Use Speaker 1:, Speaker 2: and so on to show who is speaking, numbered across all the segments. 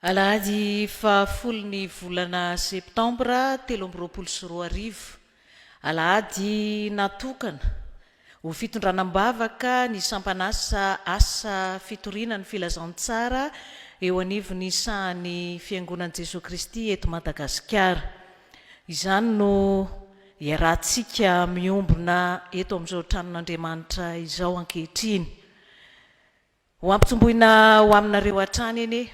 Speaker 1: Alahady fahafolon'ny volana septambra 2023. Alahady natokana ho fitondranam-bavaka ny sampanasa asa fitoriana ny filazantsara eo anivon'ny sahan'ny fiangonan'i Jesosy Kristy eto Madagasikara. Izany no iarahantsika miombona eto amin'izao tranon'Andriamanitra izao ankehitriny. Ho ampitomboina ho aminareo hatrany eny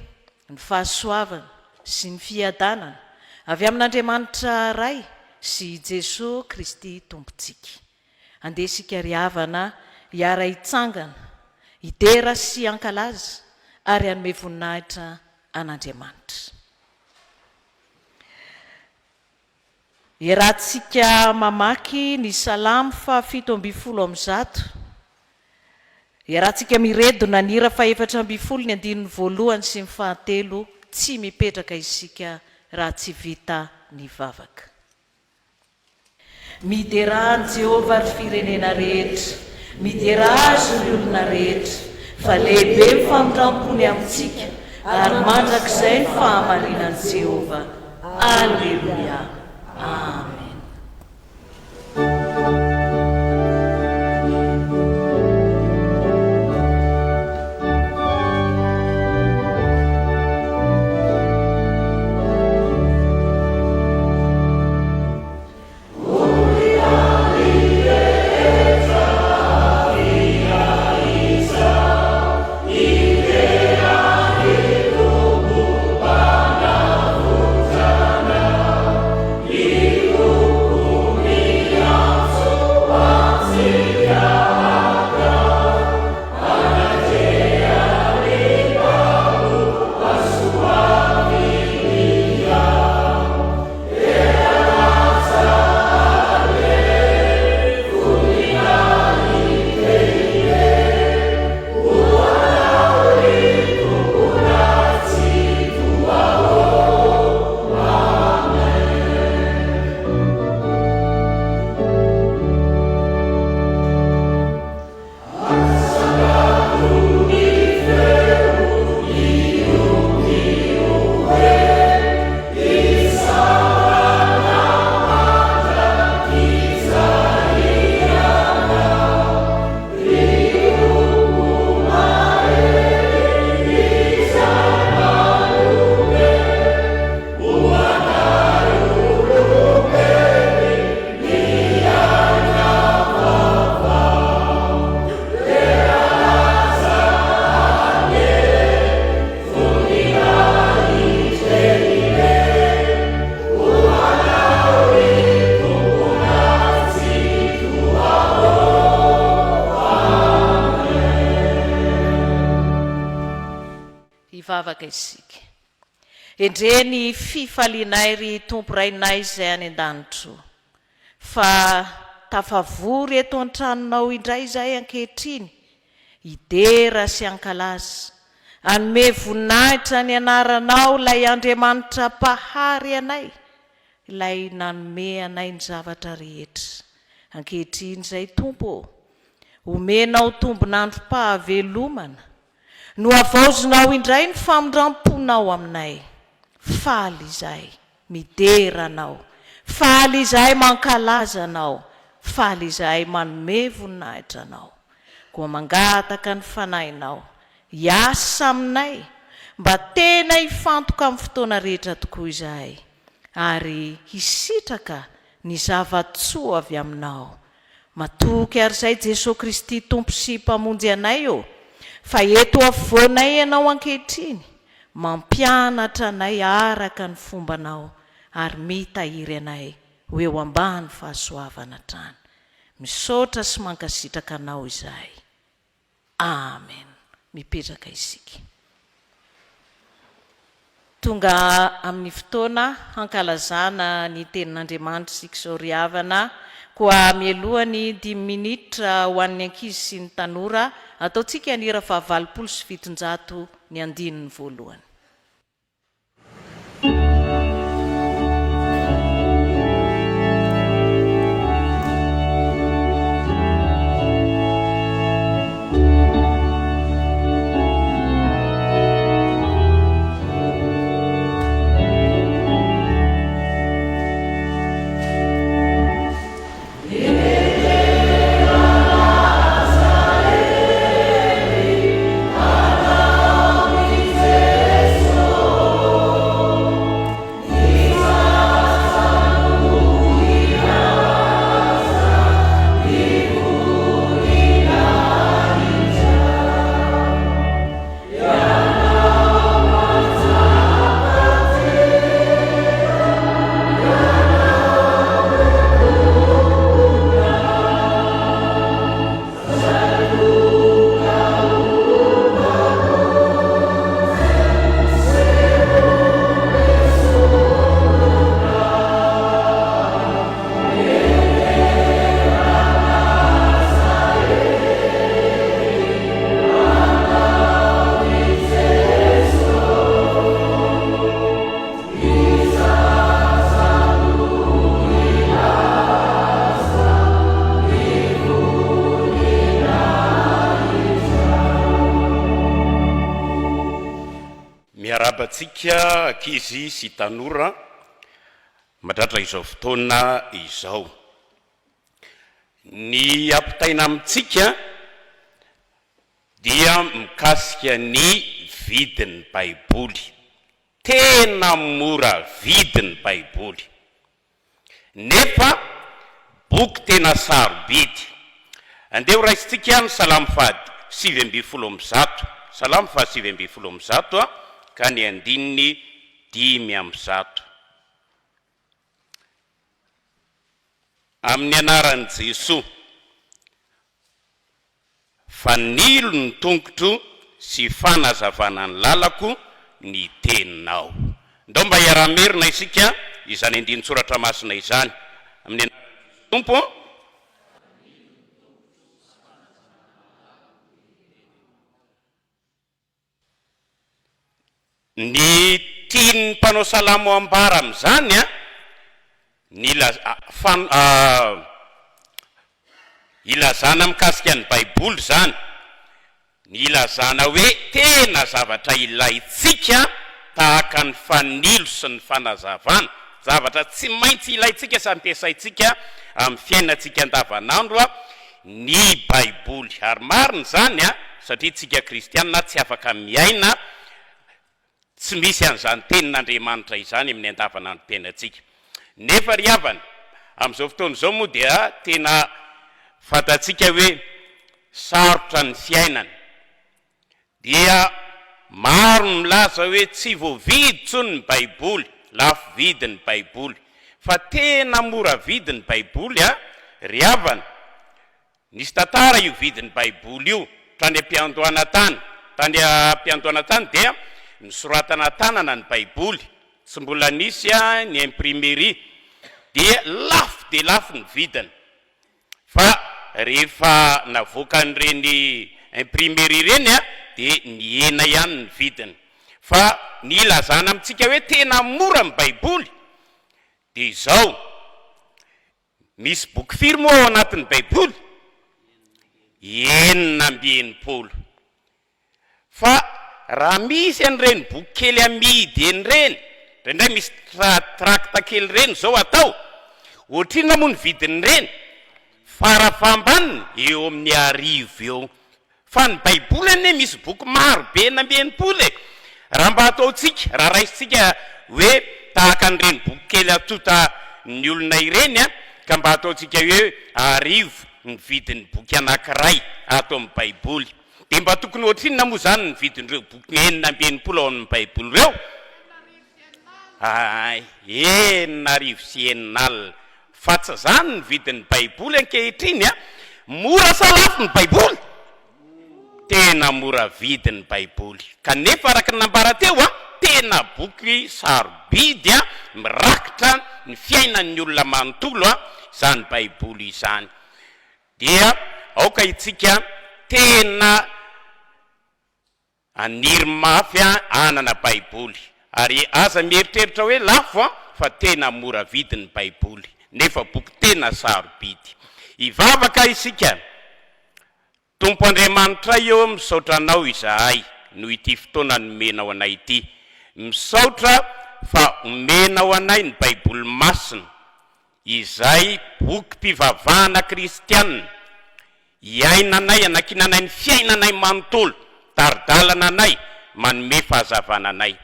Speaker 1: ny fahasoavana sy ny fiadanana avy amin'Andriamanitra ray sy Jesosy Kristy tompontsika. Andesika riavana hiara hitsangana, hidera sy hankalaza ary hanome voninahitra an'Andriamanitra. Iarahantsika mamaky ny salamo fa 7:100. Iarahantsika miredona ny hira fa 4:4 ny andininy voalohany sy ny fahatelo, tsy mipetraka isika raha tsy vita ny vavaka. Midera Jehova ary firenena rehetra, midera azy ny olona rehetra, fa lehibe ny famindram-pony amintsika ary mandrakizay ny fahamarinan'i Jehova. Alleluia. Amen. Endreny fifalinay ry tompo rainay izay any an-danitro, fa tafavory eto an-tranonao indray izay ankehitriny, hidera sy hankalaza, hanome voninahitra ny anaranao ilay Andriamanitra pahary anay, ilay nanome anay ny zavatra rehetra. Ankehitriny izay tompo, omenao tombonandrom-pahavelomana, no avaozinao indray ny famindram-ponao aminay. Faly izay midera anao, faly izay mankalaza anao, faly izay manome voninahitra anao. Koa mangataka ny fanahinao, hiasa aminay mba tena hifantoka amin'ny fotoana rehetra tokoa izahay, ary hisitraka ny zava-tsoa avy aminao. Matoky ary izay Jesosy Kristy tompo sy mpamonjy anay eo, fa eto afovoanay ianao ankehitriny, mampianatra anay araka ny fombanao ary mitahiry anay ho eo ambany fahasoavana trano. Misaotra sy mankasitraka anao izahay. Amen. Mipetraka isika. Tonga amin'ny fotoana hankalazana ny tenin'Andriamanitra isika izao riavana, koa mielohan'ny 10 minitra ho an'ny ankizy sy ny tanora, ataontsika ny hira fa 8:7 ny andininy voalohany.
Speaker 2: miarabantsika ankizy sy tanora matratra izao fotoana izao. Ny ampitaina amintsika dia mikasika ny vidin'ny Baiboly. Tena mora vidin'ny Baiboly. Nefa boky tena sarobidy. Andeha raisitsika ny salamo fahady 7:100. Salamo fahady 7:100 ka ny andininy 5:100. Amin'ny anaran'i Jesosy, fanilo ny tongotro sy fanazavana ny lalako ny teninao. Ndao mba iara-merina isika izany andiny soratra masina izany. Amin'ny anaran'i Tompo, ny tian'ny mpanao salamo ambara amin'izany ny ilazana mikasika ny Baiboly zany, ny ilazana hoe tena zavatra ilaitsika tahaka ny fanilo sy ny fanazavana, zavatra tsy maintsy ilaitsika sy ampiasaitsika amin'ny fiainantsika andavanandro ny Baiboly. Ary marina zany satria tsika kristianina tsy afaka miaina tsy misy an'izany tenin'Andriamanitra izany amin'ny andavanandrom-piainantsika. Nefa ry havana, amin'izao fotoana izao moa dia tena fatatsika hoe sarotra ny fiainana. Dia maro milaza hoe tsy voavidy tsony ny Baiboly, lafo vidin'ny Baiboly. Fa tena mora vidin'ny Baiboly ry havana. Nisy tantara io vidin'ny Baiboly io, tany am-piandohana tany. Tany am-piandohana tany dia nisoratana tanana ny Baiboly, tsy mbola nisy ny imprimerie, dia lafo ny vidiny. Fa rehefa navoaka n'ireny imprimerie reny dia niena ihany ny vidiny. Fa ny ilazana amintsika hoe tena mora ny Baiboly dia izao, misy boky firy moa ao anatin'ny Baiboly? 900. Fa raha misy an'ireny boky kely amidy en'ireny, indray misy trakta kely reny zao atao, ohatrina moa ny vidin'ireny farafambaniny eo amin'ny 1000 eo. Fa ny Baiboly ane misy boky maro be na 900. Raha mba ataotsika, raha raisitsika hoe tahaka an'ireny boky kely atota ny olona ireny ka mba ataotsika hoe 1000 ny vidin'ny boky anankiray ato amin'ny Baiboly, dia mba tokony ohatrina moa zany ny vidin'ireo boky 900 ao amin'ny Baiboly ireo? 900. Fa tsy zany ny vidin'ny Baiboly ankehitriny mora sa lafo ny Baiboly? Tena mora vidin'ny Baiboly. Kanefa araka ny nambara teo tena boky sarobidy mirakitra ny fiainan'ny olona manontolo izany Baiboly izany. Dia aoka itsika tena aniry mafy anana Baiboly, ary aza mieritreritra hoe lafo fa tena mora vidin'ny Baiboly, nefa boky tena sarobidy. Ivavaka isika. Tompo Andriamanitra eo misaotra anao izahay noho ity fotoana nomenao anay ity. Misaotra fa omenao anay ny Baiboly masina, izay boky mpivavahana kristianina, iainanay anakinanay ny fiainanay manontolo, taridalana anay, manome fahazavana anay.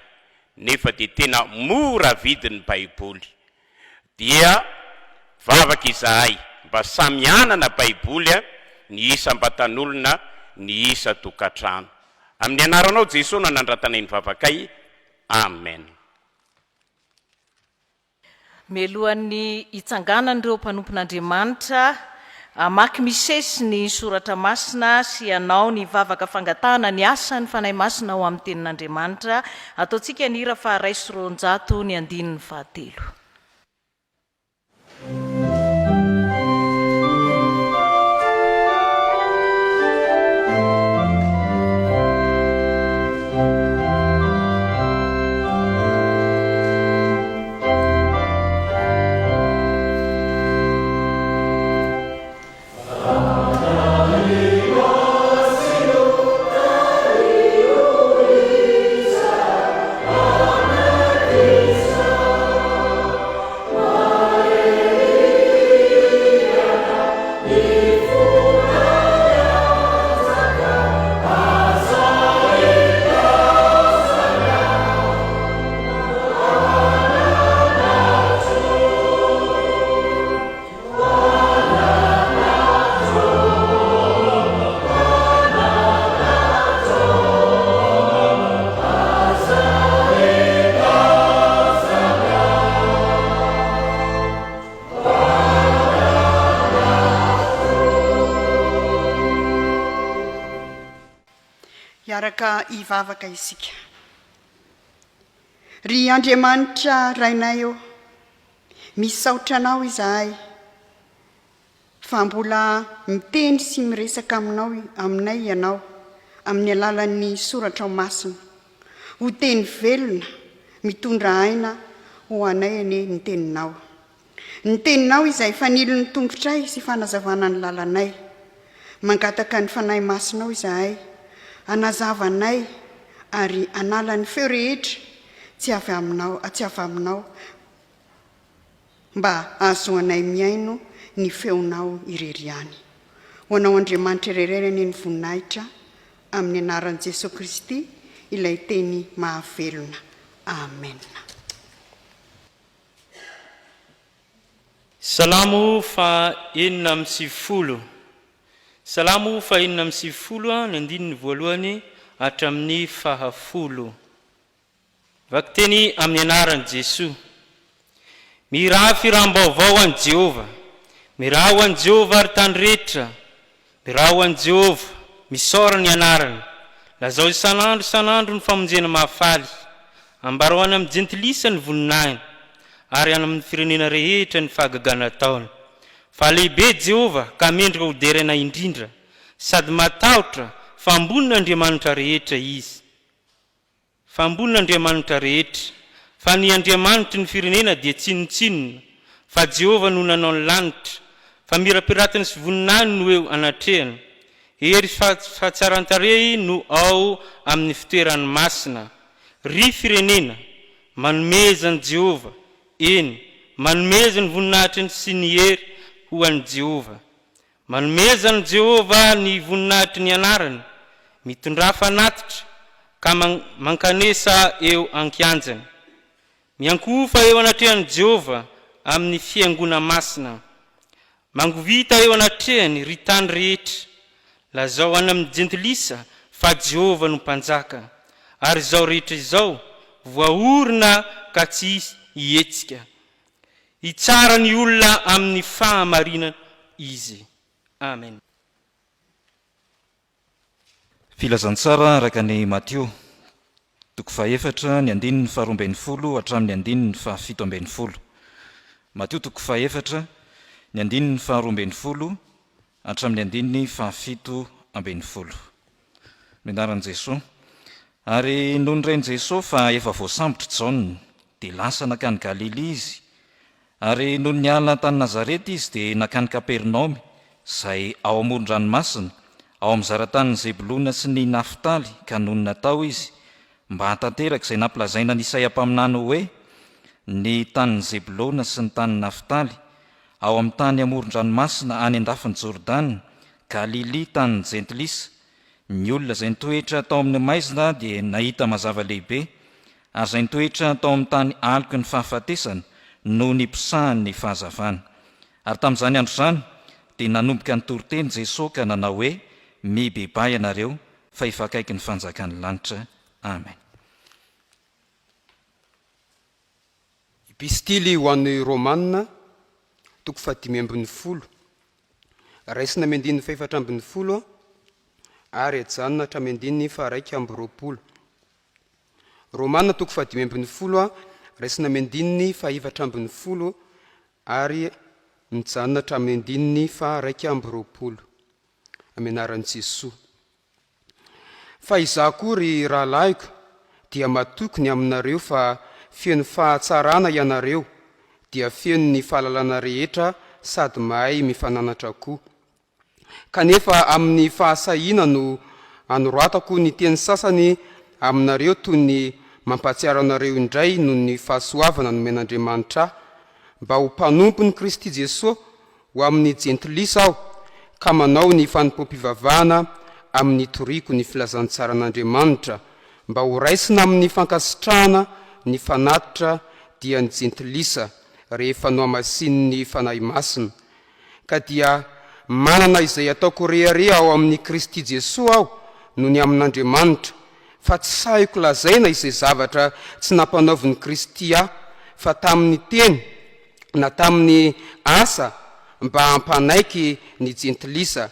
Speaker 2: Nefa dia tena mora vidin'ny Baiboly. Dia vavaka izahay mba samy anana Baiboly ny isa ambatan'olona, ny isa tokantrano. Amin'ny anaranao Jesosy no nandratanay ny vavakay. Amen.
Speaker 1: Melohan'ny hitsanganan'ireo mpanompon'Andriamanitra, amaky misesy ny soratra masina sy anao ny vavaka fangatahana ny asa ny fanahy masina ao amin'ny tenin'Andriamanitra. Ataontsika ny hira fa 200 ny andininy 3.
Speaker 3: Oh Miaraka ivavaka isika. Ry Andriamanitra rainay eo, misaotra anao izahay, fa mbola miteny sy miresaka aminay ianao amin'ny alalan'ny soratra masina. Ho teny velona, mitondra aina ho anay ane ny teninao. Ny teninao izay fanilo ny tongotray sy fanazavana ny lalanay. Mangataka ny fanahy masinao izahay, anazavanay ary anala ny feo rehetra tsy avy aminao mba ahazoanay miaino ny feonao ireriany. Ho anao Andriamanitra irererany ny voninahitra, amin'ny anaran'i Jesosy Kristy ilay teny mahavelona. Amen.
Speaker 4: Salamo fa enina amby sivifolo. Salamo fa enina amby sivifolo ny andininy voalohany hatramin'ny fahafolo. Vaky teny amin'ny anaran'i Jesosy. Miraha firam-baovao an'i Jehova. Miraha ho an'i Jehova ary tany rehetra. Miraha ho an'i Jehova misora ny anarany. Lazao isan'andro ny famonjena mahafaly. Ambaro any amin'ny jentilisa ny voninahiny. Ary any amin'ny firenena rehetra ny fahagagana taona. Fa lehibe Jehova ka mendrika ho derena indrindra. Sady matahotra fa ambonina Andriamanitra rehetra izy. Fa ambonina Andriamanitra rehetra. Fa ny Andriamanitra ny firenena dia tsinotsinona. Fa Jehova no nanao ny lanitra. Fa mirapiratiny sy voninahiny no eo anatrehana. Ery fahatsaran-tarehy no ao amin'ny fitoerany masina. Ry firenena, manomezany Jehova. Eny, manomezany voninahitry sy ny hery ho an'i Jehova. Manomezany Jehova ny voninahitry ny anarany. Mitondra fanatitra ka mankanesa eo ankianjany. Miankofa eo anatrehany Jehova amin'ny fiangona masina. Mangovita eo anatrehany ry tany rehetra. Lazao any amin'ny jentilisa fa Jehova no mpanjaka. Ary izao rehetra izao voaorina ka tsy hietsika. Itsara ny olona amin'ny fahamarinana izy. Amen.
Speaker 5: Filazantsara araka ny Mateo toko faefatra ny andininy faharoambin'ny folo hatramin'ny andininy fahafito ambin'ny folo. Mateo toko faefatra ny andininy faharoambin'ny folo hatramin'ny andininy fahafito ambin'ny folo. Minaran'i Jesosy. Ary noho nirain'i Jesosy fa efa voasambotra Jaona dia lasa nakany Galily izy. Ary noho niala tany Nazareta izy dia nakany Kapernaomy izay ao amoron-dranomasina, ao amin'ny zaratany Zebulona sy ny Naftaly, ka noho natao izy mba hatanteraka izay nampilazaina ny Isaiah-paminany hoe ny tany Zebulona sy ny tany Naftaly, ao amin'ny tany amoron-dranomasina any andafiny Jordana, Galily tany jentilisa. Ny olona izay nitoetra tao amin'ny maizina dia nahita mazava lehibe, ary izay nitoetra tao amin'ny tany aloky ny fahafatesana no nipisahany fahazavana. Ary tamin'izany andro izany dia nanomboka nitoroteny Jesosy ka nanao hoe mibebay ianareo fa hifakaiky ny fanjakan'ny lanitra. Amen.
Speaker 6: Epistily ho an'ny Romanina toko 5:10. Raisina mendin'ny faefatra ambin'ny folo ary ajanona hatramendin'ny faha-1:20. Romanina toko 5:10, raisina mendin'ny faha-1:20 ary mijanona hatramendin'ny faha-1:20. Amenaran'i Jesosy. Fa izaho koa ry rahalahiko dia matokony aminareo fa feno fahatsarana ianareo dia feno ny fahalalana rehetra sady mahay mifananatra koa. Kanefa amin'ny fahasahiana no anoratako ny teny sasany aminareo toy ny mampatsiaro anareo indray noho ny fahasoavana nomen'Andriamanitra mba ho mpanompo ny Kristy Jesosy ho amin'ny jentilisa aho ka manao ny Fanompoampivavahana amin'ny toriko ny filazantsaran'Andriamanitra mba ho raisina amin'ny fankasitrahana ny fanatitra dia ny jentilisa rehefa no amasin'ny fanahy masina. Ka dia manana izay ataoko rehareha ao amin'ny Kristy Jesosy aho no ny amin'Andriamanitra, fa tsy sahiko lazaina izay zavatra tsy nampanaoviny Kristy aho, fa tamin'ny teny na tamin'ny asa mba hampanaiky ny jentilisa,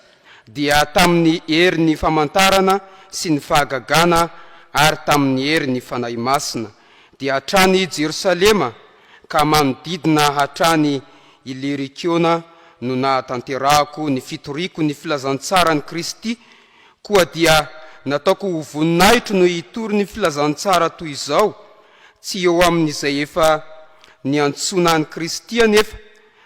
Speaker 6: dia tamin'ny hery ny famantarana sy ny fahagagana ary tamin'ny hery ny fanahy masina dia hatrany Jerosalema ka manodidina hatrany Ilirikiona no nahatanterahako ny fitoriko ny filazantsara ny Kristy koa dia nataoko ho voninahitro no hitory ny filazantsara toy izao tsy eo amin'izay efa ny antsona ny Kristy anefa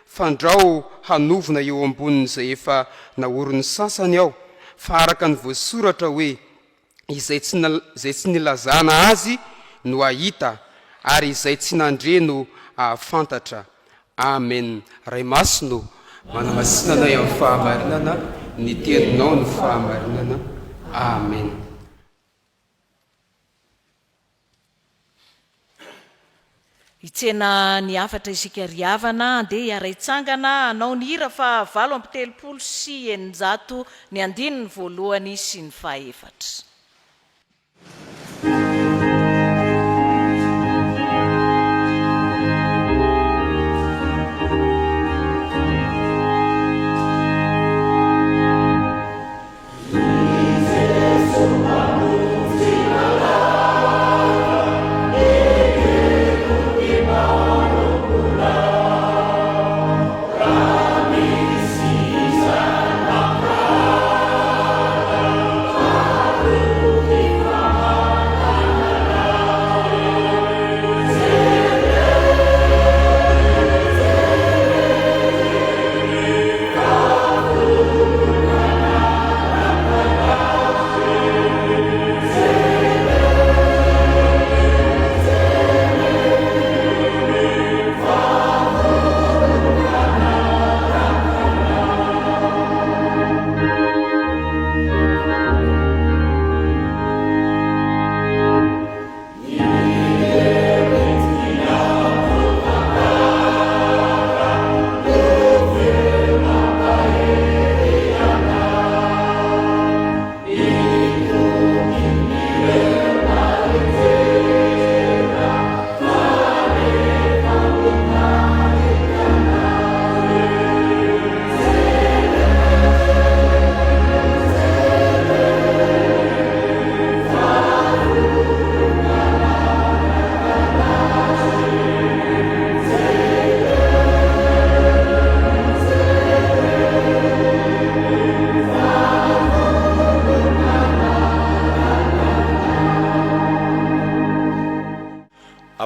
Speaker 6: fandrao hanovina eo ambonin'izay efa naorony sasany aho fa araka ny voasoratra hoe izay tsy nilazana azy no ahita ary izay tsy nandre no ahafantatra. Amen. Ray masino manamasinanay amin'ny fahamarinana ny teninao ny fahamarinana. Amen.
Speaker 1: Itsena ny afatra isika riavana andeha hiaraitsangana anao ny hira fa 7 sy 800 ny andininy voalohany sy ny fahaefatra.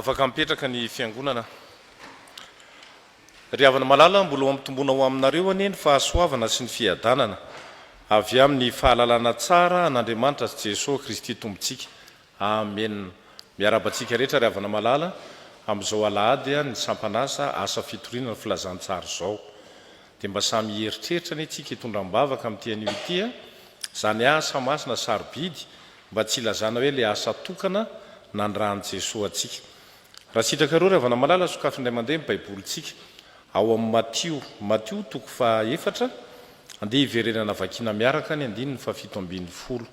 Speaker 7: afaka mipetraka ny fiangonana ry havana malala mbola amitombona ho aminareo anie ny fahasoavana sy ny fiadanana avy amin'ny fahalalana tsara an'Andriamanitra sy Jesosy Kristy tompontsika. Amen. Miarabantsika rehetra ry havana malala amin'izao alahady ny sampanasa asa fitoriana ny filazantsara izao dia mba samy heritreritra ny tsika hitondram-bavaka amin'ity anio ity zany asa masina sarobidy mba tsy ilazana hoe le asa tokana nandrahan'i Jesosy atsika. Raha sitraka reo ry havana malala sokafindray mandeha ny baibolitsika ao amin'ny Matio toko faha-4 andeha hiverenana vakina miaraka ny 7:70.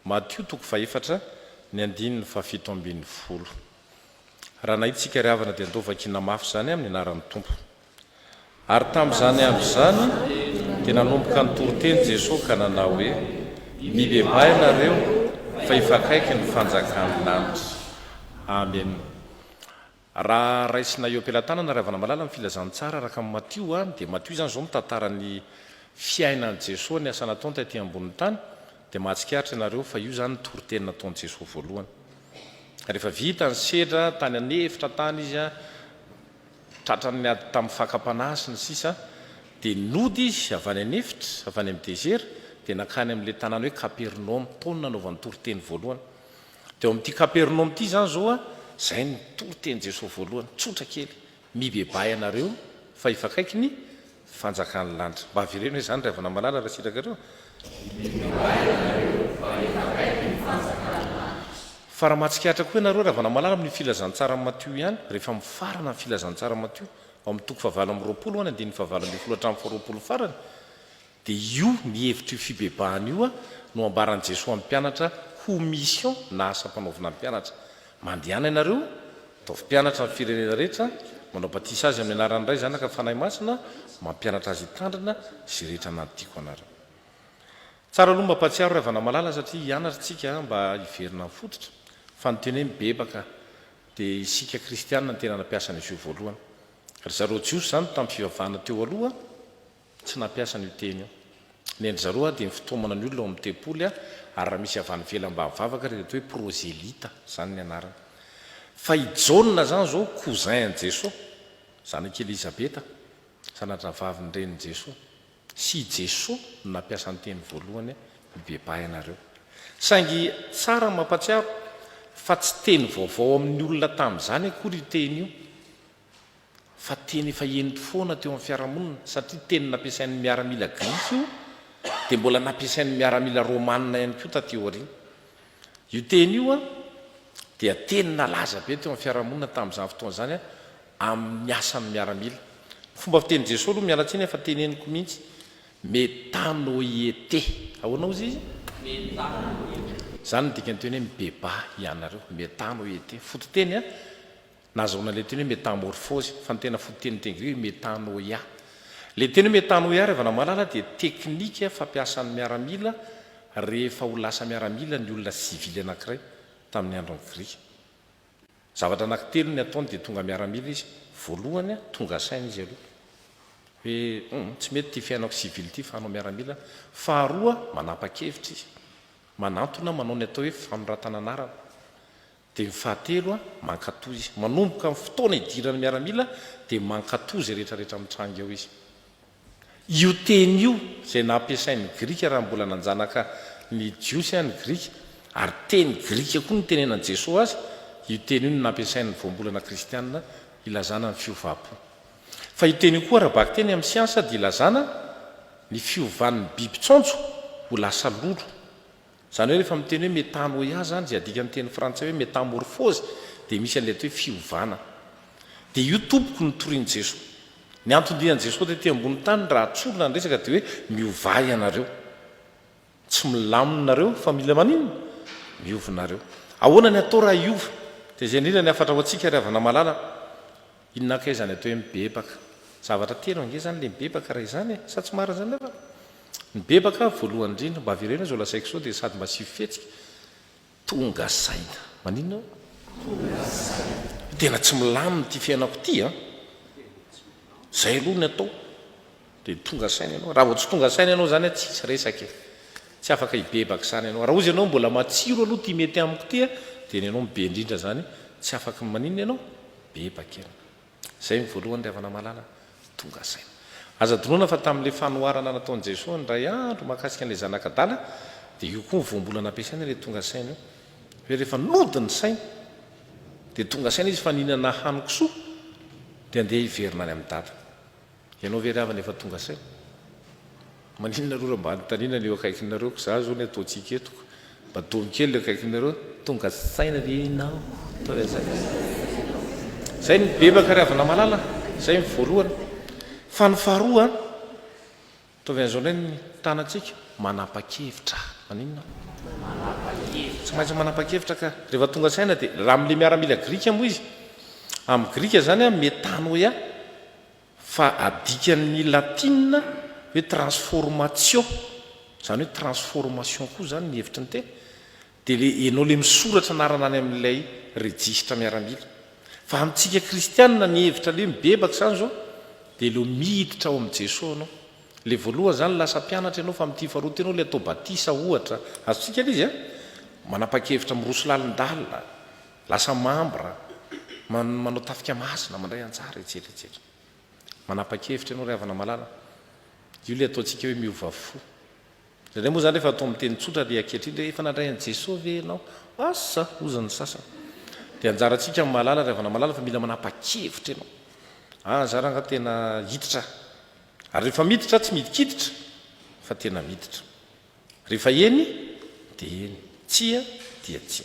Speaker 7: Matio toko faha-4 ny 7:70. Raha nahitsika ry havana dia andao vakina mafy zany amin'ny anaran'ny Tompo. Ary tamin'izany amin'izany dia nanomboka nytoroteny Jesosy ka nanao hoe mibebay nareo fa ifakaiky ny fanjakan'ny lanitra. Amen. Raha raisina eo am-pelantanana ry havana malala amin'ny filazantsara araka amin'ny Matio dia Matio zany zao mitantara ny fiainan'i Jesosy ny asa nataony taty ambony tany dia mahatsikaritra ianareo fa io zany toroteny nataon'i Jesosy voalohany. Rehefa vita ny sedra tany anefitra tany izy tratrany ady tamin'ny fakam-panasina sisa dia nody izy avy any anefitra avy any amin'ny dezera dia nakany amin'ilay tanàna hoe Kapernaoma taony nanaovany toroteny voalohany. Dia amin'ity Kapernaoma ity zany zao zay ny toroteny Jesosy voalohany tsotra kely mibebay anareo fa ifakaiky ny fanjakan'ny lanitra. Mba avereny hoe zany ry havana malala raha sitraka reo fa raha mahatsikaritra koa ianareo ry havana malala amin'ny filazantsara Matio ihany rehefa mifarana amin'ny filazantsara Matio ao amin'ny toko 9:20 any 9:20 hatramin'ny 20 farany dia io ny hevitra io fibebahana io no ambaran'i Jesosy amin'ny mpianatra ho mission na asa mpanaovina amin'ny mpianatra. Mandehana ianareo ataovy mpianatra ny firenena rehetra manao batisa azy amin'ny anaran'ny ray zanaka fanahy masina mampianatra azy hitandrina sy rehetra nanotiako anareo. tsara aloha mampatsiaro ravana malala satria hianatritsika mba hiverina fototra fa nyteny hoe mibebaka dia isika kristianina ny tena nampiasana izy io voalohany ry zareo jiosy zany tamin'ny fivavahana teo aloha tsy nampiasana io teny io ny endry zareo dia mifitomana ny olona ao amin'ny tempoly ary raha misy avany vela mba mivavaka dia hoe prozelita zany ny anarany fa ijaonina zany zao 𝙁𝙤𝙩𝙤𝙤 zanak'i Elizabeta zanatravaviny reniny Jesosy sy Jesosy no nampiasa ny teny voalohany mibebahy anareo saingy tsara mampatsiaro fa tsy teny vaovao amin'ny olona tamin'izany akory io teny io fa teny efa enito foana teo amin'ny fiarahamonina satria teny nampiasain'ny miaramila grika io dia mbola nampiasain'ny miaramila romanina ihany koa tateo ariny io teny io dia teny nalaza be teo amin'ny fiarahamonina tamin'izany fotoana zany amin'ny asan'ny miaramila fomba fiteny Jesosy aloha mialatsiny fa teneniko mihitsy 𝙃𝙤𝙯𝙤 ahoanao izy zany dikany teny hoe mibebahy ianareo 𝙃𝙤𝙯 fototeny nazaona le teny hoe métamorphose fa ny tena fototeny teny grika 𝙃𝙤𝙯 le teny hoe 𝙃𝙤𝙯 revana malala dia teknika fampiasan'ny miaramila rehefa ho lasa miaramila ny olona sivily anankiray tamin'ny andron'ny grika zavatra anankitelo ny ataony dia tonga miaramila izy voalohany tonga saina izy aloha hoe tsy mety ty fiainako sivily ity fa hanao miaramila faharoa manapa-kevitra izy manantona manao ny atao hoe fanoratana anarana dia mifahatelo mankatoy izy manomboka amin'ny fotoana idirana miaramila dia mankatoy zay rehetrarehetra mitranga eo izy io teny io zay nampiasain'ny grika raha mbola nanjanaka ny jiosy ny grika ary teny grika koa ny tenenan Jesosy azy io teny io no nampiasain'ny voambolana kristianina ilazana ny fiovampo fa io teny io koa raha baka teny amin'ny siansa dia ilazana ny fiovan'ny bibitsonjo ho lasa lolo zany hoe rehefa miteny hoe 𝙃𝙤𝙯 zany dia adika ny teny frantsay hoe métamorphose dia misy an'ilay hoe fiovana dia io tompoko ny torian'i Jesosy ny antondinan'i Jesosy tetỳ ambony tany raha tsolona ny resaka dia hoe miovay ianareo tsy milaminareo fa mila maninona miovanareo ahoana ny atao raha iova dia zay indrindra ny afatra ho antsika ravana malala inona kay zany atao hoe mibebaka zavatra telo ange zany le mibebaka raha izany sa tsy marina zany lefa mibebaka voalohany indrindra mba averena zao lasaiko zao dia sady mba sifetsika tonga saina maninona tena tsy milaminy ty fiainako ty zay aloha ny atao dia tonga saina ianao raha vao tsy tonga saina ianao zany tsisy resaka tsy afaka hibebaka zany ianao raha ozy ianao mbola matsiro aloha ty mety amiko ty dia ny anao mibe indrindra zany tsy afaka maninona ianao bebaka ianao zay voalohany ravana malala tonga saina aza donona fa tamin'le fanoharana nataon'i Jesosy ndray andro mahakasika an'ilay zanakadala dia io koa voambolana ampiasaina ilay tonga saina io hoe rehefa nodiny saina dia tonga saina izy fa nihinana haniko soa dia andeha hiverina any amin'ny dada ianao ve ravana efa tonga saina maninona aloha raha mba nytanina ny eo akaikinareo za zao ny ataontsika etoko mba domikely eo akaikinareo tonga saina dia inao zay ny bebaka ravana malala zay ny voalohany fa ny faharoa ataovy an'izao ndray ny tanatsika manapa-kevitra maninona tsy maintsy manapa-kevitra ka rehefa tonga saina dia raha amin'le miaramila grika moa izy amin'ny grika zany 𝙃𝙤𝙯 fa adikan'ny latina hoe transformation zany hoe transformation koa zany ny hevitra ny teny dia le ianao le misoratra anarana any amin'ilay registra miaramila fa amintsika kristianina ny hevitra le mibebaka zany zao dia leo miditra ao amin'i Jesosy anao le voalohany zany lasa mpianatra ianao fa amin'ity faharoa tenao le atao batisa ohatra azotsika izy manapa-kevitra miroso lalindalina lasa mambra manao tafika masina mandray anjara etsetraetsetra manapa-kevitra ianao ravana malala io le ataontsika hoe miova fo zay moa zany rehefa atao amin'ny teny tsotra le ankehitriny efa nandray an'i Jesosy ve ianao asa ozany sasany dia anjarantsika amin'ny malala ravana malala fa mila manapa-kevitra ianao anjaranga tena hiditra ary rehefa miditra tsy midikiditra fa tena miditra rehefa eny dia eny tsia dia tsia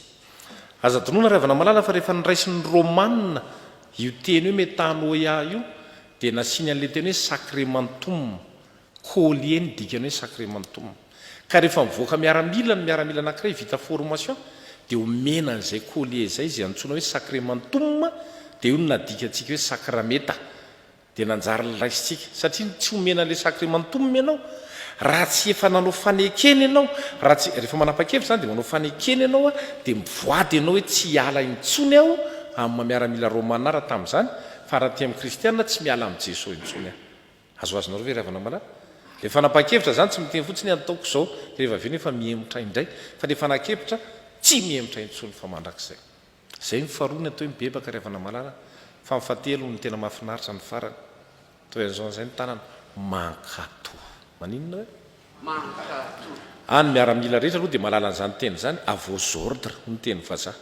Speaker 7: aza donona ravana malala fa rehefa niraisin'ny romanina io teny hoe 𝙃𝙤𝙯 io dia nasiny an'le teny hoe sacramentum kolieny dikany hoe sacramentum ka rehefa mivoaka miaramila ny miaramila anankiray vita formation dia omena an'izay kolie zay izy antsoina hoe sacramentum dia io no nadika antsika hoe sakrameta dia nanjary raisitsika satria tsy omena le sakrimantommy ianao raha tsy efa nanao fanekeny ianao raha tsy rehefa manapa-kevitra zany dia manao fanekeny ianao a dia mivoady ianao hoe tsy hiala intsony aho amin'ny mamiaramila romanara tamin'izany fa raha ty amin'ny kristianina tsy miala amin'ny jesosy intsony aho azoazonareo ve ravana malala le fanapa-kevitra zany tsy miteny fotsiny ataoko izao rehefa avy eny efa miemotra indray fa le fanakevitra tsy miemotra intsony fa mandrakizay zay mifarony atao hoe mibebaka ravana malala fa mifatelo ny tena mahafinaritra ny farany toan'izao zay ny tanana mankato maninona hoe mankato any miaramila rehetra aloha dia malala n'izany teny zany avos ordre ny teny vazaha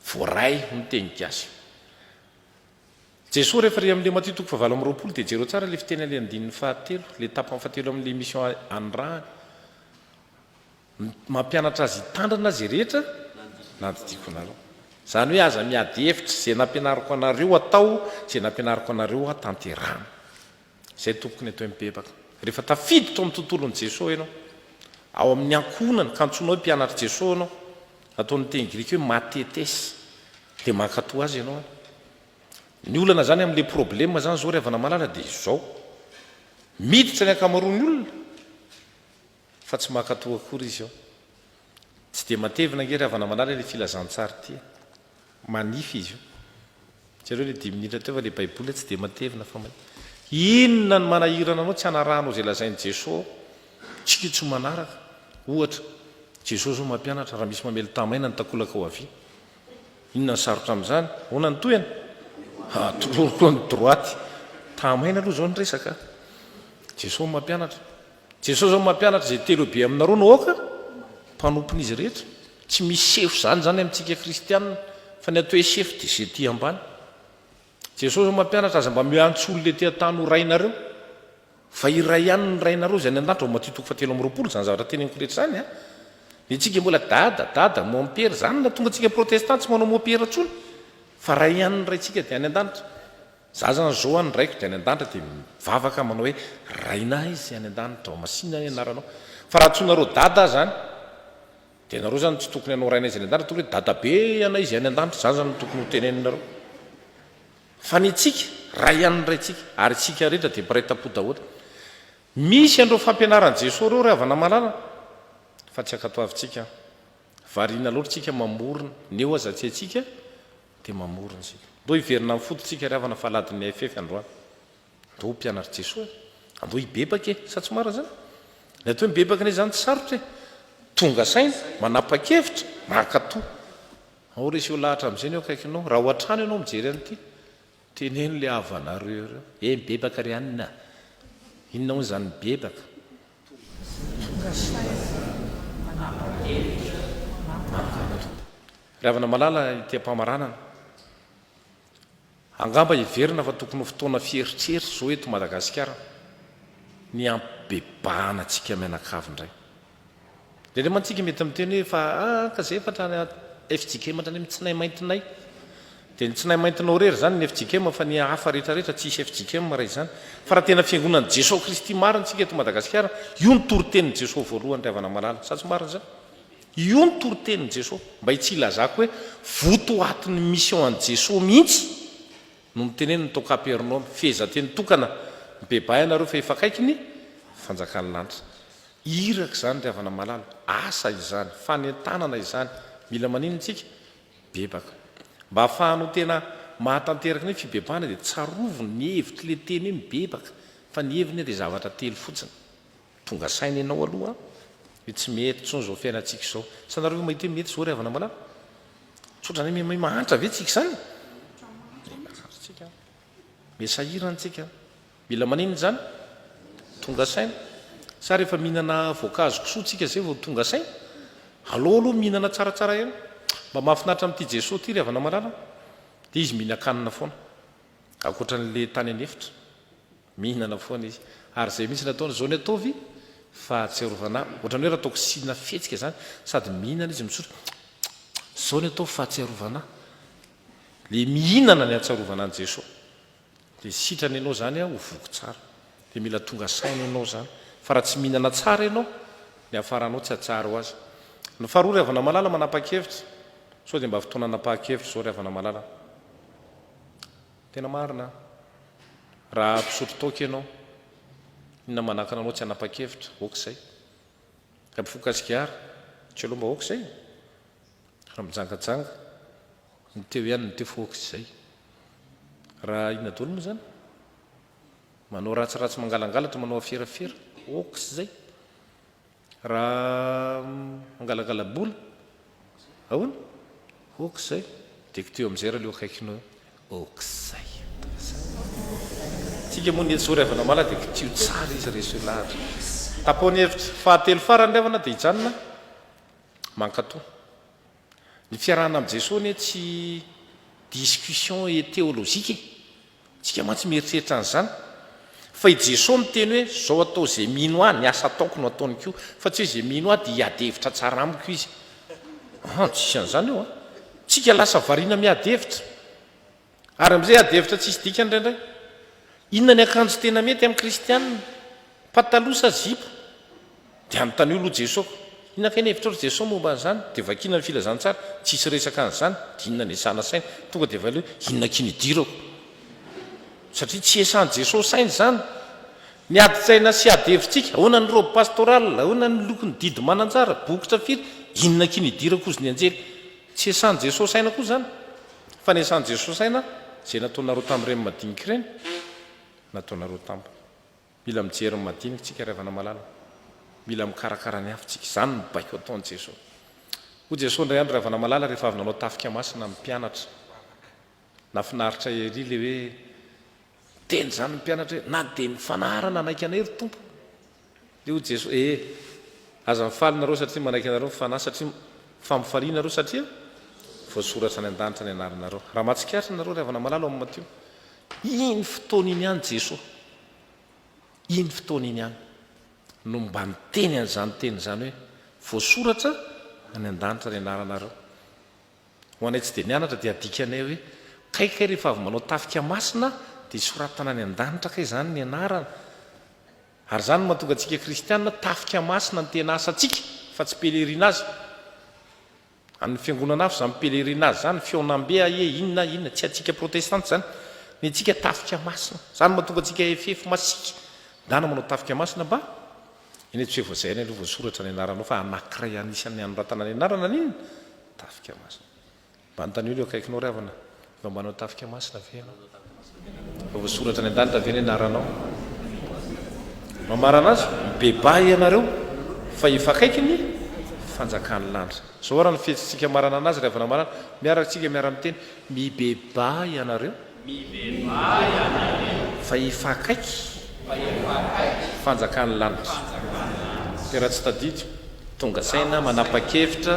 Speaker 7: voaray ny teny gasy jesosy rehefa ry amin'le Matthieu toko fahavalo amby roapolo dia jereo tsara le fiteny le andinin'ny fahatelo le tapany fahatelo amin'le mission andrahany mampianatra azy hitandrana azy rehetra nadidiko anareo zany hoe aza miady hevitra zay nampianariko anareo atao zay nampianariko anareo atanterana zay tompokony atao mibebaka rehefa tafiditra amin'ny tontolon'i jesosy ianao ao amin'ny ankonany kantsonao hoe mpianatra jesosy ianao ataon'ny teny grika hoe matetes dia mankatoa azy ianao ny olana zany amin'le problema zany zao ravana malala dia izao miditra ny ankamaroany olona fa tsy mankatoa akory izy ao tsy dia matevina nge ravana malala le filazantsara ty manify izy io tsareo le 10 minitra teo fa le baiboly tsy dia matevina fa inona ny manahirana anao tsy hanarahanao zay lazain'i jesosy tsika tsy manaraka ohatra jesosy zao mampianatra raha misy mamely tamaina ny takolaka ao avy inona ny sarotra amin'izany hoana ny toena toloroko ny droaty tamaina aloha zao ny resaka jesosy mampianatra jesosy zao mampianatra zay telo be aminareo no oka mpanompon'izy rehetra tsy misy sefo zany amintsika kristianina fa ny atao hoe sefo dia zay ty ambany jesosy zao mampianatra aza mba miantsolo le ty atany ho rainareo fa iray ihany ny rainareo zay ny an-danitra Matthieu toko fahatelo amby roapolo zany zavatra teneniko rehetra zany ny tsika mbola dada mompera zany na tonga tsika protestant tsy manao mompera tsony fa ray ihany ny raitsika dia any an-danitra za zany zao any raiko dia any an-danitra dia mivavaka manao hoe raina izy any an-danitra masina ny anaranao fa raha tsonareo dada zany dia nareo zany tsy tokony anao raina izy any an-danitra tokony hoe dada be ana izy any an-danitra zany zany tokony ho teneninareo fa ny tsika ray ihany ny raitsika ary tsika rehetra dia mpiray tapo daholo misy andreo fampianaran'i jesosy reo ravana malala fa tsy akatoavitsika variana loatra tsika mamorona neo aza tsy atsika dia mamorona tsika ndo hiverina amin'ny fototsika ravana fahaladin'ny AFF androany ndo mpianatra jesosy ando hibebaka sa tsy mara zany ny atao hoe mibebaka ane zany tsy sarotra tonga saina manapa-kevitra mankatoa ao resy eo lahatra amin'izay eo akaikinao raha ho an-trano ianao mijery an'ity teneno le avanareo reo mibebaka ry anina inona ho zany mibebaka ravana malala itiam-pamaranana angamba hiverina fa tokony ho fotoana fieritreritra zao eto Madagasikara ny ampibebahana antsika mianakavy indray le mantsika mety amiteny hoe fa ka zay fatra FJKM atrany amin'ny tsinay maintinay dia ny tsinay maintinao rery zany ny FJKM fa ny hafa rehetrarehetra tsisy FJKM ray zany fa raha tena fiangonan'i Jesosy Kristy marina tsika eto Madagasikara io ny torotenin'i Jesosy voalohany ravana malala sa tsy marina zany io ny torotenin'i Jesosy mba tsy ilazako hoe votoatin'ny mission an'i Jesosy mihitsy no miteneniny tao Kapernaume feza teny tokana mibebay anareo fa efa akaiky ny fanjakan'ny lanitra iraka zany ravana malala asa izany fanentanana izany mila manino tsika bebaka mba ahafahanao tena mahatanteraka ny fibebahana dia tsarovony ny hevitra le teny hoe mibebaka fa ny heviny dia zavatra telo fotsiny tonga saina ianao aloha hoe tsy mety tsony zao fiainantsika izao sanareo mahita hoe mety zao ravana malala tsotrany mahantra ve tsika zany mesahiranatsika mila manino zany tonga saina sa rehefa mihinana voankazo kisoatsika zay vao tonga saina aloha mihinana tsaratsara ihany mba mahafinaritra amin'ity jesosy ty ravana malala dia izy mihinan-kanina foana akoatran'le tany anefitra mihinana foana izy ary zay mihitsy nataony zao ny ataovy fahatserovana ohatrany hoe raha ataoko sina fetsika zany sady mihinana izy misotro zao ny atao fahatserovana le mihinana ny atsarovana an' jesosy dia sitrany ianao zany ho voko tsara dia mila tonga saina ianao zany fa raha tsy mihinana tsara ianao ny afaranao tsy atsara ho azy ny faharoa ravana malala manapa-kevitra sao dia mba fotoana nanapa-kevitra zao ravana malala tena marina raha mpisotro toka ianao inona manakana anao tsy hanapa-kevitra okazay ka mpifokasikara tsy aloha mba okazay raha mijangajanga ny teo ihany ny teo fookazay raha inona daholo moa zany manao ratsiratsy mangalangalatra manao aferafera okazay raha mangalangala-bola ahoana okazay dia teo amin'izay raha leo akaikinao okazay tsika moa ny zao rehavana mala dia tio tsara izy reso lahatra tapony hevitra fahatelo farany revana dia hijanona mankatoa ny fiarahana amin'i Jesosy ny tsy discussion et théologique tsika mantsy mieritreritra an'izany fa i Jesosy miteny hoe zao atao zay mino ahy ny asa ataoko no ataony koa fa tsy hoe zay mino ahy dia hiadevitra tsara amiko izy tsisy an'izany eo a tsika lasa variana miadevitra ary amin'izay adevitra tsisy dika indraindray inona ny akanjo tena mety amin'ny kristianina patalosa zipo dia anontany olo Jesosy inona kainy hevitra ry Jesosy momba an'izany dia vakina ny filazantsara tsisy resaka an'izany dia inona ny esana saina tonga dia valeo inona kiny idirako satria tsy esan'i Jesosy saina izany ny adi-tsaina sy adevitsika ahoana ny robe pastoral ahoana ny lokony didy mananjara bokotra firy inona kiny idirako ozy ny anjely tsy esan'i Jesosy saina koa zany fa ny esan'i Jesosy saina zay nataonareo tamin'ireny madinika ireny nataonareo tampo mila mijery madinika tsika rehavana malala mila mikarakara ny afitsika izany ny baiko ataon'i Jesosy ho Jesosy indray andro rehavana malala rehefa avy nanao tafika masina mpianatra nafinaritra ery le hoe teny zany ny mpianatra hoe na dia mifanarana anaiky anay ry tompo le ho Jesosy aza mifaly nareo satria manaiky anareo mifanahy satria famifalianareo satria voasoratra ny an-danitra ny anaranareo raha matsikaritra nareo rehavana malala ao amin'ny Mateo iny fotoana iny ihany Jesosy iny fotoana iny ihany no mba niteny an'izany teny zany hoe voasoratra ny an-danitra ny anaranareo ho anay tsy dia nianatra dia adikanay hoe kaikay rehefa avy manao tafika masina dia soratana ny an-danitra kay zany ny anarana ary zany no mahatonga antsika kristianina tafika masina ny tena asa atsika fa tsy pelerina azy amin'ny fiangonana afo zany pelerina azy zany fionambe inona tsy atsika protestante zany ny atsika tafika masina zany mahatonga antsika AFF masika dana manao tafika masina mba iny tsy hoe voazaina aloha voasoratra ny anaranao fa anankiray anisan'ny anoratana ny anarana n'inona tafika masina mba nytany olo akaikinao ry havana mba manao tafika masina ve ianao fa voasoratra ny an-danitra ve ny anaranao mamarana azy mibeba ianareo fa ifakaiky ny fanjakan'ny lanitra zao raha ny fihetsitsika marana anazy ry havana marana miaratsika miara-miteny mibeba ianareo fa ifakaiky fanjakan'ny lanitra dia raha tsy tadidy tonga saina manapa-kevitra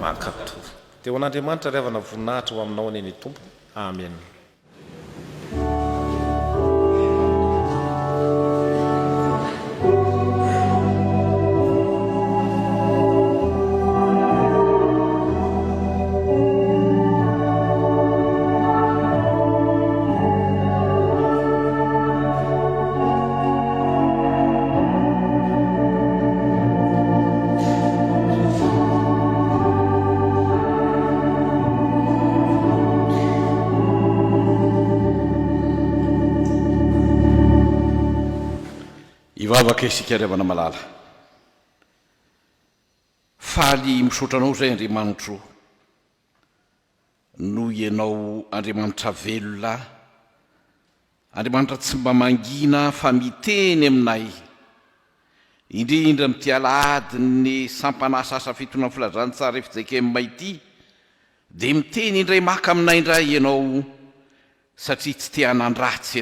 Speaker 7: mankatoa dia ho an'Andriamanitra ry havana voninahitra ho aminao aneny tompo amen.
Speaker 8: ivavaka isika revana malala faly misaotranao zay Andriamanitro no ianao Andriamanitra velona Andriamanitra tsy mba mangina fa miteny aminay indrindra mity alahady ny sampanasa asa fitona filazantsara FJKM ity dia miteny indray maka aminay indray ianao satria tsy te hanandratsy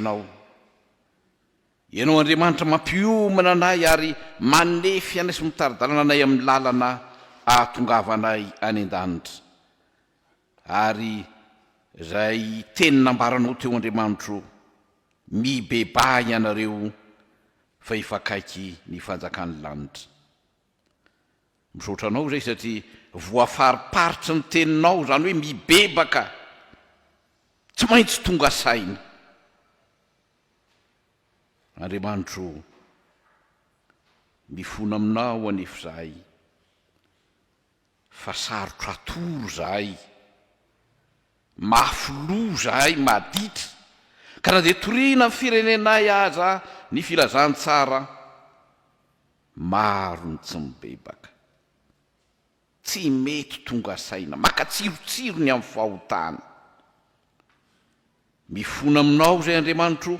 Speaker 8: ianao Andriamanitra mampiomana anay ary manefy anay sy mitaridalana anay amin'ny lalana ahatongavanay any an-danitra ary izay teny nambaranao teo Andriamanitro mibeba ianareo fa ifakaiky ny fanjakan'ny lanitra misaotranao zay satria voafariparitra ny teninao zany hoe mibebaka tsy maintsy tonga saina Andriamanitro mifona aminao anefa zahay fa sarotra atoro zahay mafy loha zahay maditra ka raha dia toriana amin'ny firenenay aza ny filazantsara, maro ny tsy mibebaka, tsy mety tonga saina, maka tsirotsirony amin'ny fahotana. Mifona aminao zay Andriamanitro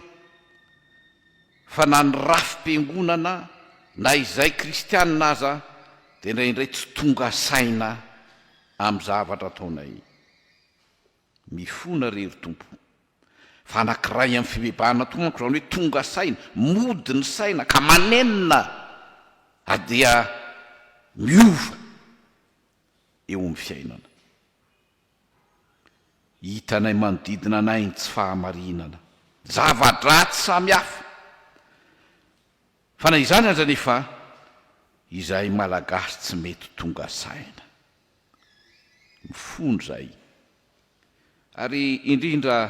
Speaker 8: fa na ny rafim-piangonana na izay kristianina aza dia indraindray tsy tonga saina amin'ny zavatra ataonay. Mifona rery Tompo fa anankiray amin'ny fibebahana tomanko zany hoe tonga saina, mody ny saina ka manenina dia miova eo amin'ny fiainana. Hitanay manodidina anay ny tsy fahamarinana, zava-dratsy samihafa, fa na izany aza nefa izahay malagasy tsy mety tonga saina. Mifony zay. Ary indrindra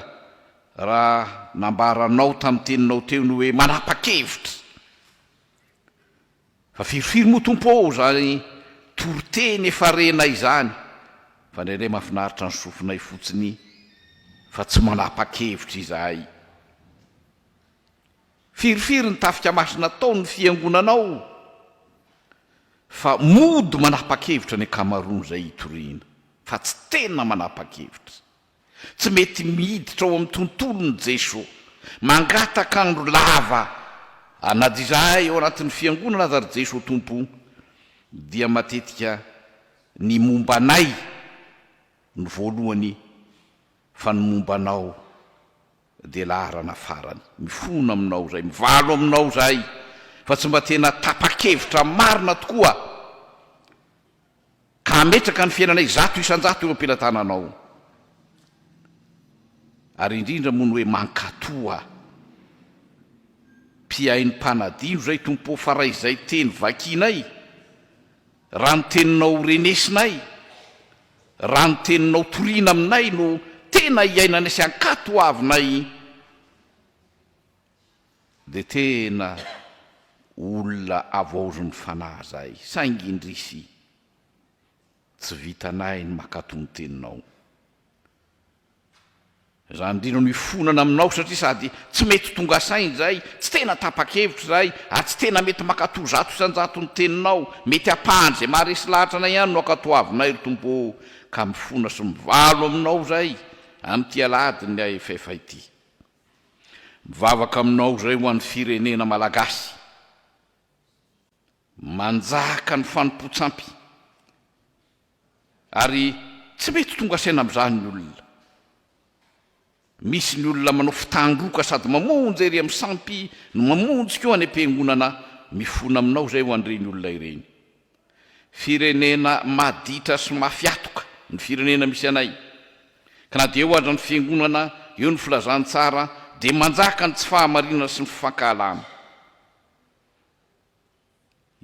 Speaker 8: raha nambaranao tamin'ny teninao teo ny hoe manapa-kevitra, fa firifiry moa Tompo zany toriteny efa rena izany, fa indraindray mahafinaritra ny sofinay fotsiny fa tsy manapa-kevitra izahay. Firifiry ny tafika masina taony ny fiangonanao, fa mody manapa-kevitra ny akamaroany izay hitoriana, fa tsy tena manapa-kevitra. Tsy mety miditra ao amin'ny tontolon'i Jesosy, mangataka andro lava anady izahay ao anatin'ny fiangonana aza ry Jesosy Tompo, dia matetika ny mombanay ny voalohany, fa ny mombanao dia laharana farany. Mifona aminao zay, mivalo aminao zay, fa tsy mba tena tapa-kevitra marina tokoa ka ametraka ny fiainanay 100 isan-jato eo am-pelatananao. Ary indrindra moa ny hoe mankatoa, mpiain'ny mpanadino zay Tompo, fa raha izay teny vakinay, raha ny teninao renesinay, raha ny teninao toriana aminay no tena hiainana sy ankato avinay, dia tena olona avaozon'ny fanahy zay. Saingy indrisy tsy vitanay ny makato ny teninao. Zany indrindra no hifonana aminao, satria sady tsy mety tonga saina zay, tsy tena tapa-kevitra zay, ary tsy tena mety makato 100 isan-jato ny teninao, mety apahandry zay maharesy lahatra anay ihany no akato avinay ry Tompo. Ka mifona sy mivalo aminao zay amin'ity aladiny AFF ity. Mivavaka aminao zay ho an'ny firenena malagasy, manjaka ny fanompoantsampy, ary tsy mety tonga saina amin'izany ny olona. Misy ny olona manao fitandroka sady mamonjy ery amin'ny sampy no mamonjy koa any am-piangonana. Mifona aminao zay ho an'ireny olona ireny. Firenena maditra sy mafiatoka ny firenena misy anay, ka na dia eo andra ny fiangonana, eo ny filazantsara, dia manjaka ny tsy fahamarinana sy ny fifankahalana.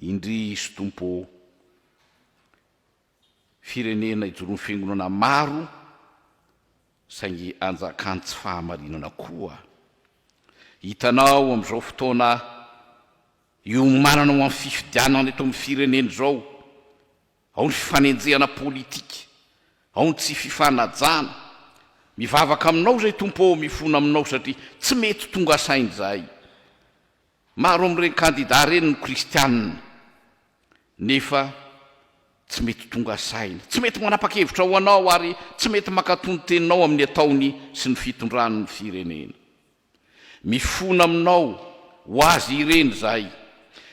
Speaker 8: Indrisy Tompo, firenena ijoroan'ny fiangonana maro, saingy anjakany tsy fahamarinana koa. Hitanao amin'izao fotoana iomanana ho amin'ny fifidianana eto amin'ny firenena izao, ao ny fifanenjehana politika, ao ny tsy fifanajana. Mivavaka aminao zay Tompo, mifona aminao, satria tsy mety tonga saina izay. Maro amin'ireny kandida reny ny kristianina, nefa tsy mety tonga saina, tsy mety manapa-kevitra ho anao, ary tsy mety makatony teninao amin'ny ataony sy ny fitondran'ny firenena. Mifona aminao ho azy ireny zay,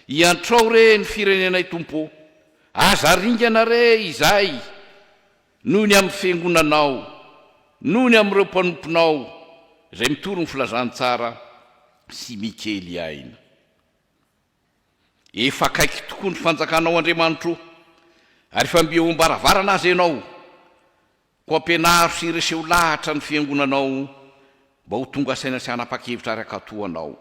Speaker 8: hiantrao re ny firenenay Tompo, aza ringana re izay, noho ny amin'ny fiangonanao, noho ny amin'ireo mpanomponao izay mitory ny filazantsara sy mikely aina. Efa akaiky tokoa ny fanjakanao Andriamanitro, ary fa mbiombaravara azy ianao, ko ampianaro sy ireseho lahatra ny fiangonanao, mba ho tonga saina sy hanapa-kevitra ary akatoanao.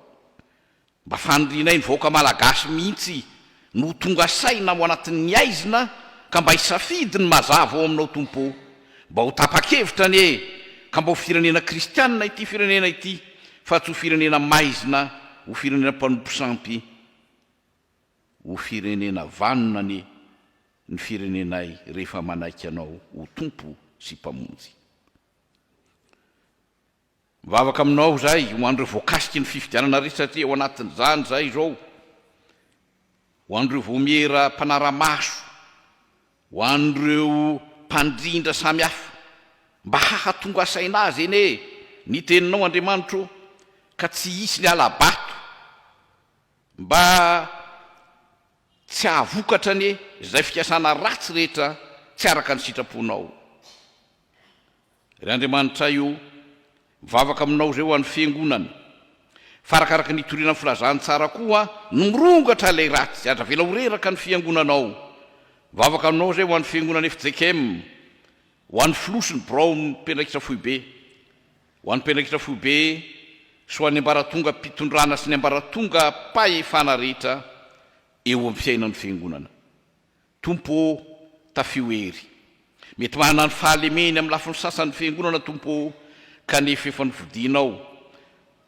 Speaker 8: Mba fanirianay ny vahoaka malagasy mihitsy no tonga saina ao anatin'ny aizina, ka mba hisafidy ny mazava ao aminao Tompo, mba ho tapa-kevitra ny ka mba ho firenena kristianina ity firenena ity, fa tsy ho firenena maizina, ho firenena mpanompo sampy, ho firenena vanona ny firenenay rehefa manaiky anao ho Tompo sy mpamonjy. mivavaka aminao zay ho an'ireo voakasiky ny fifidianana rehetra satria ao anatin'izany zay zao ho an'ireo voamiera mpanara-maso ho an'ireo mpandrindra samy hafa mba hahatonga saina azy eny e ny teninao Andriamanitro ka tsy hisy ny alabato mba tsy ahavokatra ny izay fikasana ratsy rehetra tsy araka ny sitraponao. Ry Andriamanitra io mivavaka aminao zay ho an'ny fiangonana farakaraky ny toriana amin'ny filazany tsara koa no mirongatra ilay ratsy aza vela horeraka ny fiangonanao. Mivavaka aminao zay ho an'ny fiangonana FJKM, ho an'ny filosiny Braon Pendraikitra Foibe, ho an'ny Pendraikitra Foibe so an'ny ambaratonga mpitondrana sy ny ambaratonga pahefana rehetra eo amin'ny fiainan'ny fiangonana. Tompo tafioery mety manana ny fahalemeny amin'ny lafiny sasan'ny fiangonana tompo kanefa efa nivodinao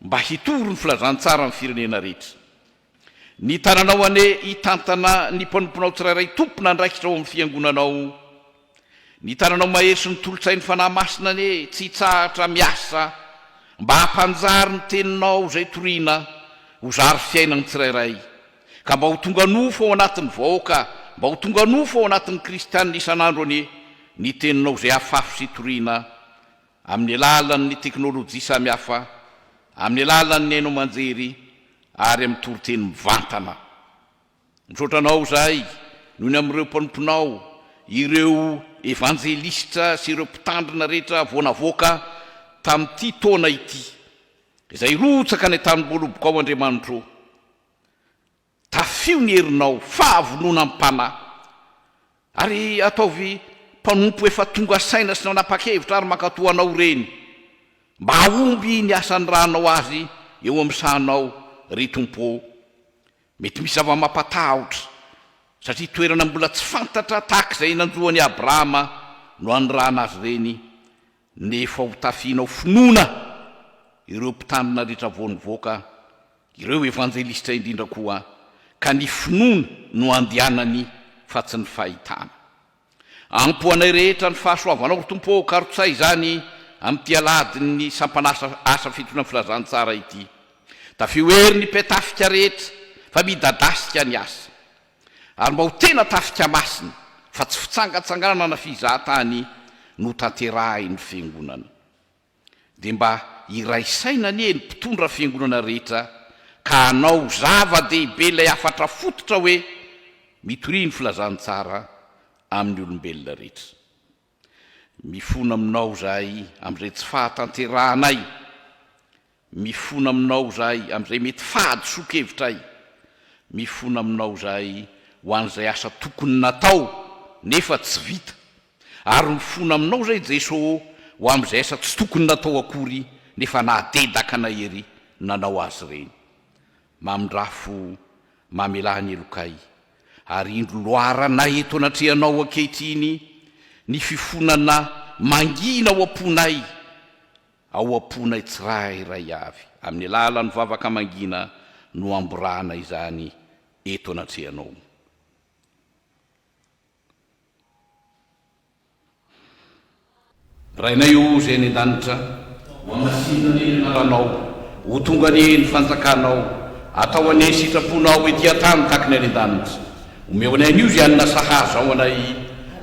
Speaker 8: mba hitory ny filazantsara amin'ny firenena rehetra. Ny tananao ane hitantana ny mpanomponao tsirairay tompona ndraikitra ao amin'ny fiangonanao. Ny tananao mahery sy ny tolotsain'ny fanahy masina ane tsy hitsahatra miasa mba hampanjary ny teninao zay toriana ho zary fiainany tsirairay ka mba ho tonga nofo ao anatin'ny vahoaka, mba ho tonga nofo ao anatin'ny kristianina isan'andro ane ny teninao zay afafy sy toriana amin'ny alalan'ny teknôlôjia samy hafa, amin'ny alalan'ny hainao manjery ary amin'ny toriteny mivantana. Misaotranao zay noho ny amin'ireo mpanomponao, ireo evanjelistra sy ireo mpitandrina rehetra voanavoaka tamin'ity taona ity izay rotsaka ny tanim-boaloboka ao Andriamanitro. Tafio ny herinao fahavonona amin'ny mpanahy ary ataovy mpanompo efa tonga saina sy nanapa-kevitra ary mankatoanao reny mba aomby ny asan'ny ranao azy eo amin'ny sahanao ry tompo. Mety misy zava-mampatahotra satria toerana mbola tsy fantatra tahaka izay nanjoany Abrahama no anyrana azy reny nefa ho tafianao finoana ireo mpitandrina rehetra voanivoaka, ireo evanjelistra indrindra koa ka ny finoana no andehanany fa tsy ny fahitana. Ampoanay rehetra ny fahasoavanao ry tompo karotsay izany amin'ity aladiny sampanasa asa fitona filazantsara ity. Tafioery ny petafika rehetra fa midadasika ny asa ary mba ho tena tafika masina fa tsy fitsangatsanganana na fizahatany no tanterahiny fiangonana. Dia mba iraisaina ny mpitondra fiangonana rehetra ka hanao zava-dehibe ilay afatra fototra hoe mitoria ny filazantsara amin'ny olombelona rehetra. Mifona aminao zay amin'izay tsy fahatanterahanay, mifona aminao zay amin'izay mety fahadisokevitray, mifona aminao zay ho an'izay asa tokony natao nefa tsy vita, ary mifona aminao zay Jesosy ho amin'izay asa tsy tokony natao akory nefa nahdedaka na hery nanao azy reny. Mamindrafo mamelany elokay ary indro loarana eto anatrehanao ankehitriny ny fifonana mangina ao am-ponay tsirairay avy amin'ny alalan'ny vavaka mangina no amborana izany eto anatrehanao. Rainay io zay ny an-danitra ho amasinany anarana ho tonga ny fanjakanao atao any sitraponao ety an-tany tahaka ny any an-danitra. Omeo anay an'io zay anina sahaza ao anay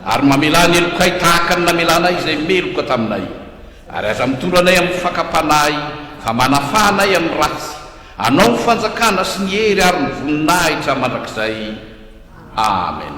Speaker 8: ary mamelany elokay tahaka ny namelanay izay meloka taminay ary aza mitondra anay amin'ny fakapanay fa manafanay amin'ny ratsy anao ny fanjakana sy ny hery ary ny voninahitra mandrakizay. Amen.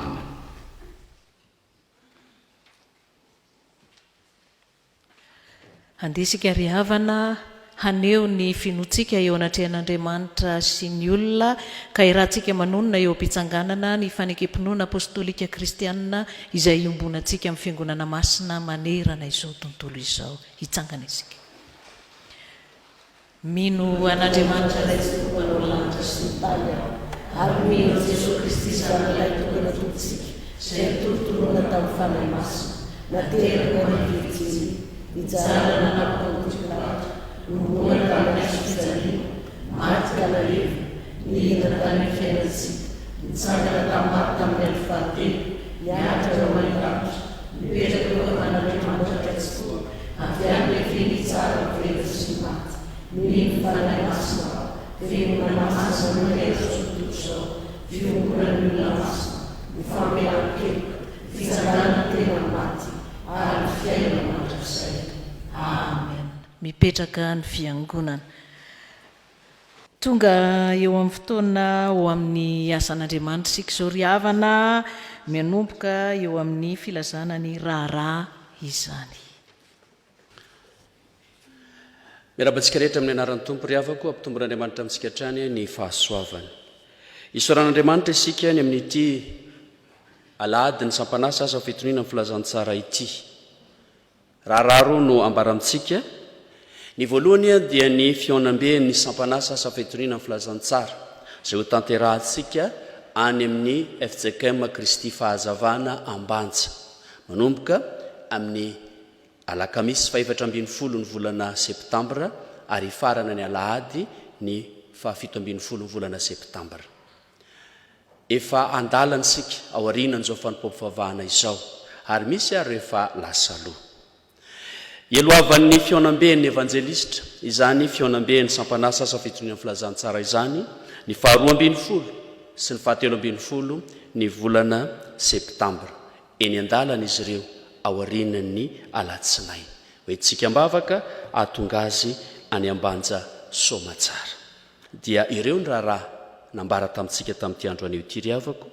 Speaker 1: Andesika ry havana haneo ny finotsika eo anatrehan'Andriamanitra sy ny olona ka irahantsika manonona eo am-pitsanganana ny fanekempinoana apostolika kristianina izay iombonantsika amin'ny fiangonana masina manerana izao tontolo izao. Hitsangana isika. Mino an'Andriamanitra ilay tsy tokony manao lanitra sy ny tany ary mino Jesosy Kristy zanak'ilay tokony atontsika izay nitorotoroana tamin'ny fanahy masina nateraka ny vitsiny hijanana nampandrotsonahitra nombona tamin'ny asofijaliana maty ka naleva nihina tamin'ny fiainantsika nitsangana tamin'ny tamin'ny andro fahatelo niatra eo manindavitra mipetraka eo aman'Andriamanitra tsy toa avy any leveny tsara mivelatra sy maty ny fanahy masina velona masina rehetra tontolo zao fiomborany olona masina ny famelan-keloka fitsangana tena maty ary fiainana mandrakizay. Amen. Mipetraka ny fiangonana. Tonga eo amin'ny fotoana ho amin'ny asan'Andriamanitra isika izao ry havana mianomboka eo amin'ny filazana ny raharaha izany.
Speaker 9: Miarabantsika rehetra amin'ny anaran'ny tompo ry havako ampitomboran'Andriamanitra amintsika hatrany ny fahasoavany. Isaoran'Andriamanitra isika ny amin'ity alahady ny sampanasa asa fitoniana amin'ny filazantsara ity. Raharaha roa no ambarantsika. Ny voalohany dia ny fionam-ben'ny sampanasa asa fitoniana amin'ny filazantsara izay ho tanterahantsika any amin'ny FJKM Kristy fahazavana Ambanja manomboka amin'ny alakamisy 17 ny volana Septambra ary farana ny alahady ny 17 ny volana Septambra. Efa andalana sika ao aorianan'izao Fanompoampivavahana izao ary misy ary rehefa lasa loha. Eloavan'ny fionam-ben'ny evanjelistra izany fionam-ben'ny sampanasa asa fitoniana amin'ny filazantsara izany ny 12 sy ny 13 ny volana Septambra. Eny andalana izy ireo ao aorianan'ny alatsinainy. Hoentsika mbavaka atonga azy any Ambanja Somatsara. Dia ireo ny raharaha nambara tamintsika tamin'ity andro anio ity ry havako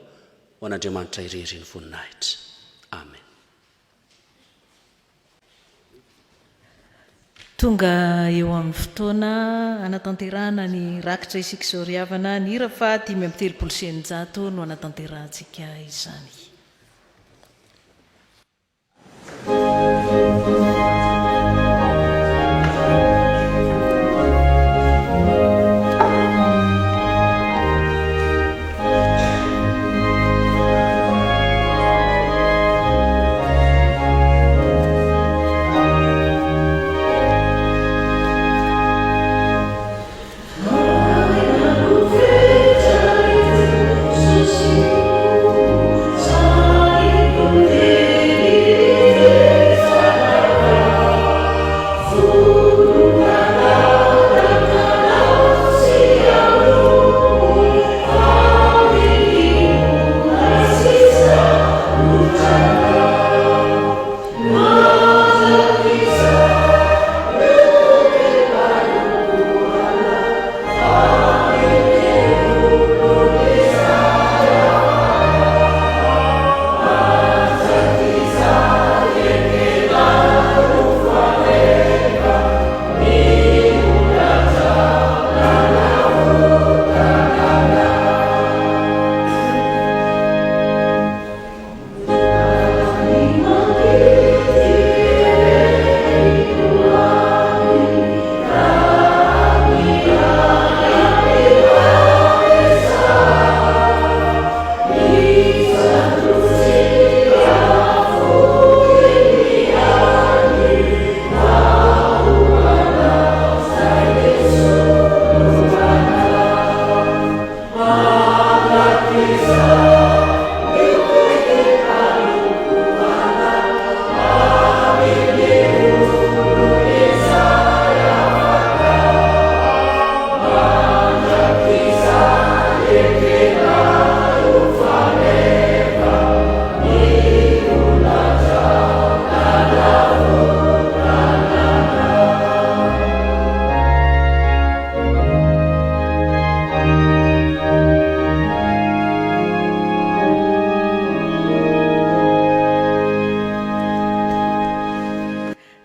Speaker 9: ho an'Andriamanitra irery ny voninahitra. Amen.
Speaker 1: Tonga eo amin'ny fotoana anatanterahana ny rakitra isika izao ry havana ny hira fa 530 no anatanterantsika izany.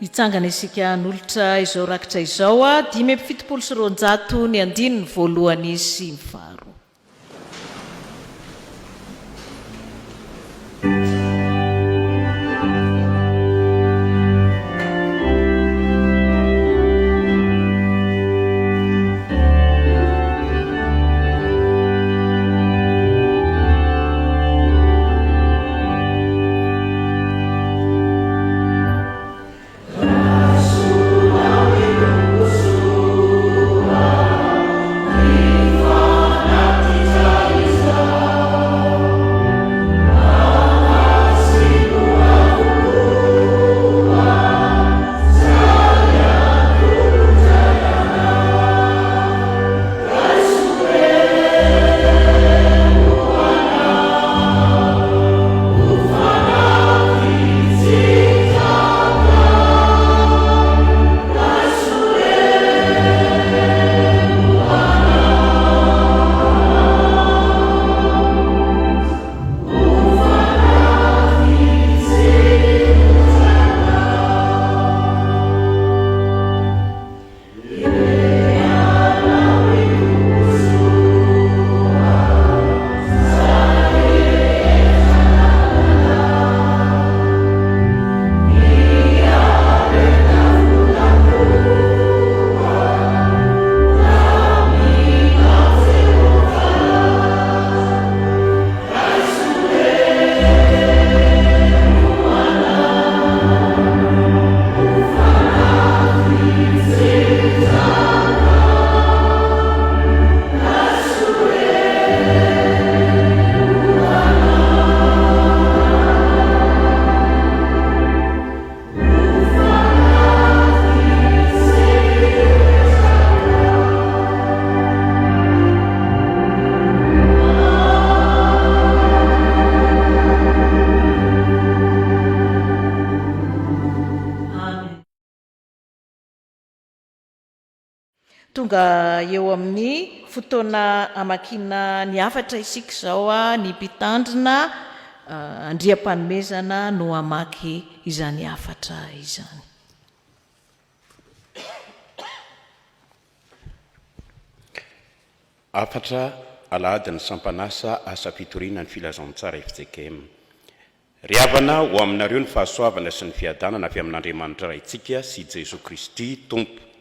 Speaker 1: Hitsangana isika n'olotra izao rakitra izao 570 ny andiny ny voalohany sy ny faharoa.
Speaker 10: Fire.
Speaker 1: tonga eo amin'ny fotoana amakina ny afatra isika izao ny mpitandrina andriam-panomezana no amaky izany afatra izany.
Speaker 2: Afatra alahady ny sampanasa asa fitoriana ny filazantsara FJKM. Ry havana ho aminareo ny fahasoavana sy ny fiadanana avy amin'Andriamanitra raintsika sy Jesu Kristy tompo.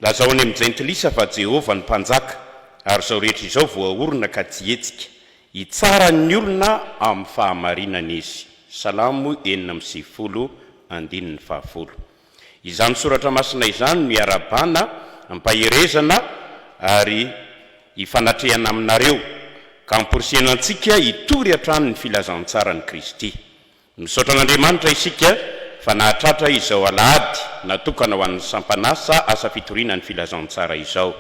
Speaker 2: Lazaony amin'ny jentilisa fa Jehova ny mpanjaka ary izao rehetra izao voaorona ka tsy hetsika hitsara ny olona amin'ny fahamarinana izy. Salamo 4:50. Izany soratra masina izany no iarabana ampaherezana ary ifanatrehana aminareo ka mporisena antsika hitory hatrany ny filazantsara ny Kristy. Misaotra an'Andriamanitra isika fa nahatratra izao alahady natokana ho an'ny sampanasa asa fitoriana ny filazantsara izao.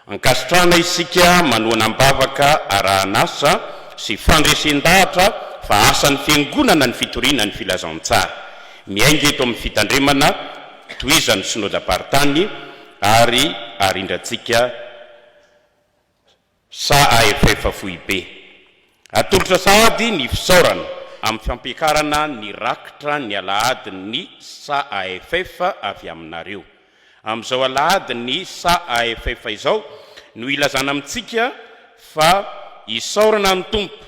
Speaker 2: Ankasitrana isika manoana ambavaka arahanasa sy fandresen-dahatra fa asan'ny fiangonana ny fitoriana ny filazantsara. Miainga eto amin'ny fitandremana toizany synodam-paritany ary arindratsika 𝙁𝙖𝙆𝙆𝙆. Atolotra sahady ny fisaorana amin'ny fampiakarana ny rakitra ny alahady ny 𝙁𝙆 avy aminareo. Amin'izao alahady ny 𝙁𝙆 izao no ilazana amintsika fa isaorana ny tompo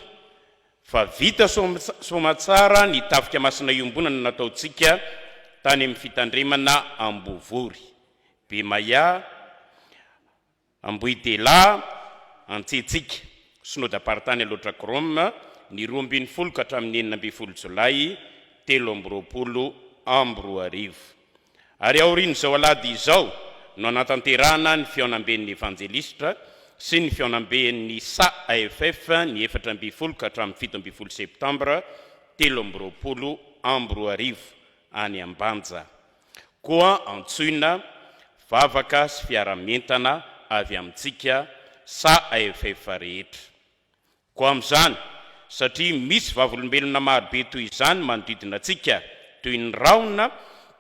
Speaker 2: fa vita somatsara ny tafika masina iombonana nataontsika tany amin'ny fitandremana Ambovory, Bemaya, Ambohidela, Antsetsika, synodam-paritany Lotrakroma ny 20 ka hatramin'ny 9 Jolay 2023. Ary aorian'izao alahady izao no anatanterahana ny fiaonamben'ny evanjelistra sy ny fiaonamben'ny 𝙁𝙆 ny 14 ka hatramin'ny 17 Septambra 2023 any Ambanja. Koa antsoina vavaka sy fiaramentana avy amintsika 𝙁𝙆 rehetra. Koa amin'izany satria misy vavolombelona marobe toy izany manodidina antsika toy ny raona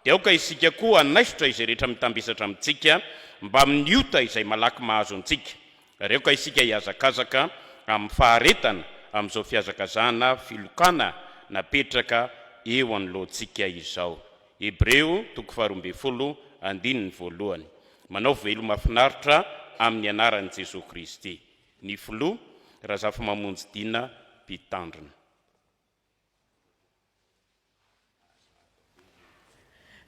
Speaker 2: dia aoka isika koa anaisotra izay rehetra mitambesatra amintsika mba miniota izay malaky mahazo antsika. Reoka isika hiazakazaka amin'ny faharetana amin'izao fiazakazana filokana napetraka eo anoloantsika izao. Hebreo 12:1. Manao velo mahafinaritra amin'ny anaran'i Jesu Kristy. Ny filoha Razafa mamonjy dina mpitandrina.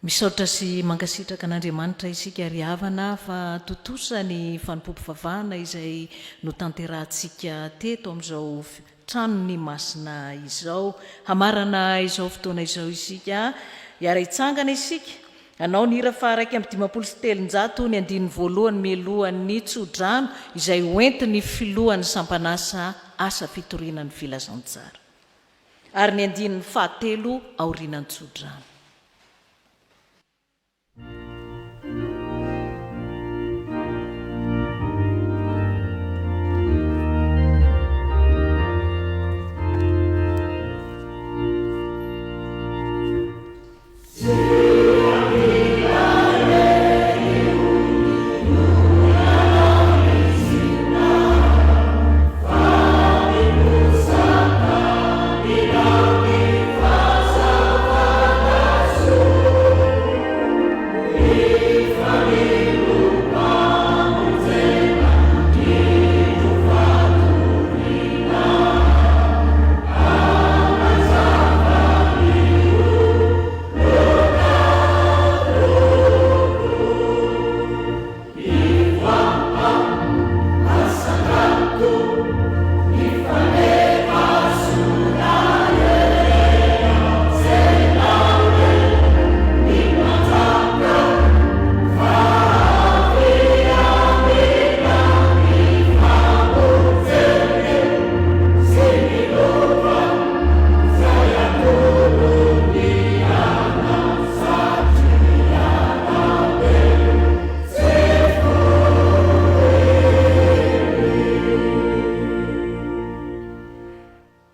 Speaker 1: Misaotra sy mankasitraka an'Andriamanitra isika ry havana fa totosa ny Fanompoampivavahana izay no tanterahantsika teto amin'izao tranony masina izao. Hamarana izao fotoana izao isika hiara-hitsangana isika anao ny hira fa 1:7 ny 1 mialohan'ny tsodrano izay hoentiny filohan'ny sampanasa asa fitoriana ny filazantsara ary ny 9 aorianan'ny tsodrano.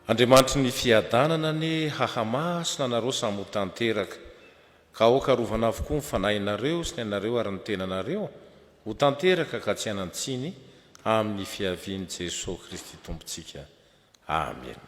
Speaker 7: Andriamanitry ny fiadanana ny hahamasina nareo samy tanteraka ka aoka rovana avokoa ny fanahinareo sy ny anareo ary ny tenanareo ho tanteraka ka tsy anantsiny amin'ny fiavian'i Jesosy Kristy tompontsika. Amen.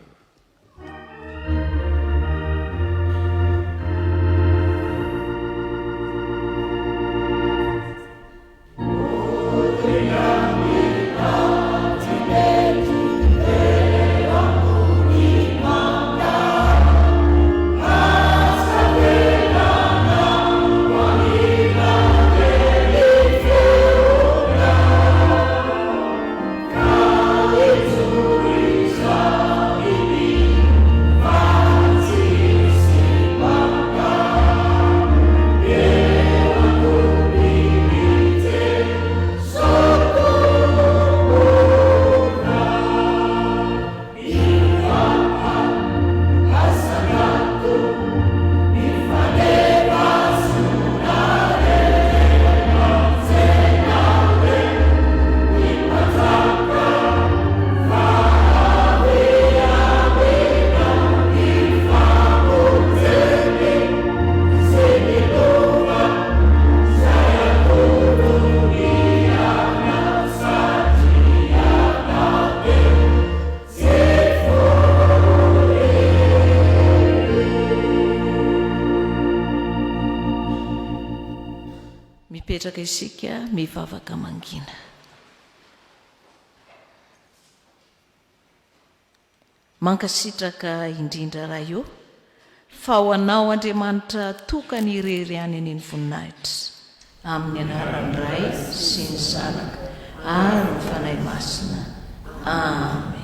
Speaker 1: mipetraka isika mivavaka mangina. Mankasitraka indrindra raha io fa ho anao Andriamanitra tokany irery any an'iny voninahitra amin'ny anaran'ny Ray sy ny Zanaka ary ny fanahy masina. Amen.